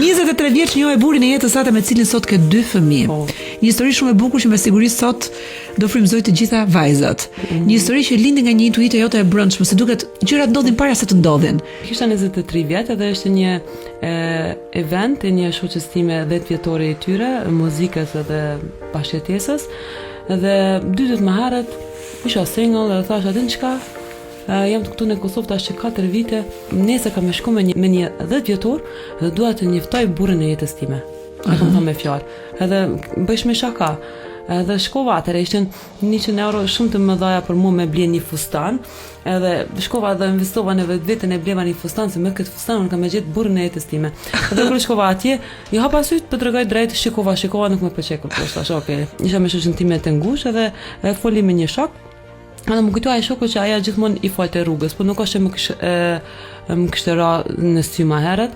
23 vjeç njohë burrin e jetës sate me cilin sot ke 2 fëmijë. Një histori shumë e bukur që me siguri sot do frymëzoj të gjitha vajzat. Një histori që lindi nga një intuitë jote e brendshme, se duket gjërat ndodhin para se të ndodhin. Kisha 23 vjet dhe ishte një event e një shoqes time 10 vjetore e tyre, muzikës dhe bashkëjetesës, dhe 2 ditë më herët isha single dhe thash atë çka jam këtu në Kosovë tash 4 vite, nesër kam shku me një 10 vjetor dhe dua të njoftoj burrin e jetës time. E kam thënë me fjalë. Edhe bësh me shaka. Edhe shkova atëre, ishin 100 euro shumë të mëdha për mua me blie një fustan. Edhe shkova dhe investova në vetën e bleva një fustan, se me këtë fustan unë kam gjetë burrin e jetës time. Edhe kur shkova atje, jo hapa syt, po tregoj drejt, shikova, nuk më pëlqej kur thash, okay. Isha me shoqën time të ngushtë edhe foli me një shok. Edhe më kujtoi ai shoku që aja gjithmonë i falte rrugës, po nuk është që më kishte ra në sy më herët,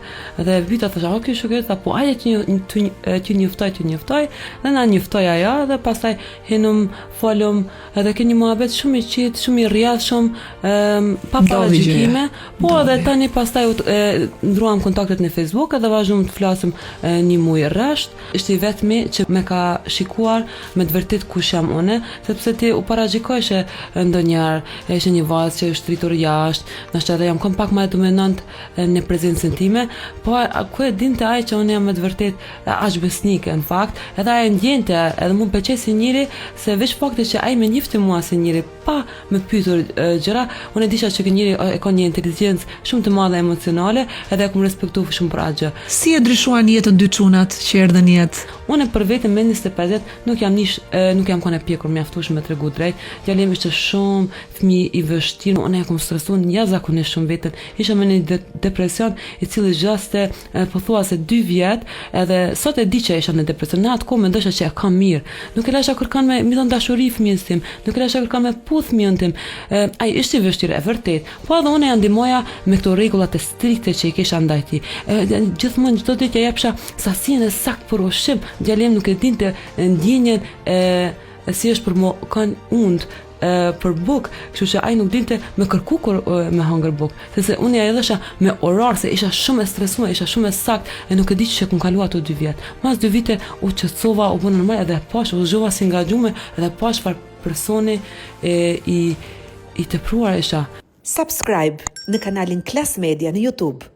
dhe vita thasha, ok, shoqet, po aja që njoftoj, dhe na njoftoj ajo, dhe pastaj henum, folum, edhe ke një muhabet shumë i qetë, shumë i rrjedhshëm, pa parajgjime, po edhe tani pastaj ndruam kontaktet në Facebook, edhe vazhdojmë të flasim një muaj rresht. Ishte i vetmi që më ka shikuar me të vërtet kush jam unë, sepse ti u paragjikoje ndonjëherë ishte një vajzë që është rritur jashtë, ndoshta edhe jam pak më dominant në prezencën time, po ku e dinte ai që unë jam me të vërtet aq besnike në fakt, edhe ai ndjente, edhe mua pëlqej si njëri, se veç fakti që ai më njifti mua si njëri pa më pyetur gjëra, unë e disha që njëri e ka një inteligjencë shumë të madhe emocionale, edhe e kam respektuar shumë për atë gjë. Si e ndryshuan jetën dy çunat që erdhën jetë? Unë për veten me 25 vjet nuk jam kanë pjekur mjaftueshëm me tregu drejt. Djalemi ishte shumë fëmijë i vështirë, unë e kam stresuar jashtëzakonisht shumë veten. Isha me një depresion i cili gjaste pothuajse 2 vjet, edhe sot e di që isha në depresion. Në atë kohë mendosha që e kam mirë. Nuk e lasha kërkon me dhon dashuri fëmijës tim, nuk e lasha kërkon me puth fëmijën tim. Ai ishte i vështirë, e vërtet. Po edhe unë ja ndihmoja me këto rregullat e strikte që i kisha ndaj tij. Gjithmonë çdo ditë ja jepsha sasinë saktë për ushqim. Djalem nuk e dinte ndjenjen si është për mo kanë und për buk, kështu që ai nuk dinte me kërku kur me hangër buk, sepse unë ja edhesha me orar, se isha shumë e stresuar, isha shumë e sakt, e nuk e di që kum kaluar ato 2 vjet. Mas 2 vite u qetësova, u bën normal, edhe pash u zgjova si ngajxume, edhe pash çfarë personi i tepruar isha. Subscribe në kanalin Klas Media në YouTube.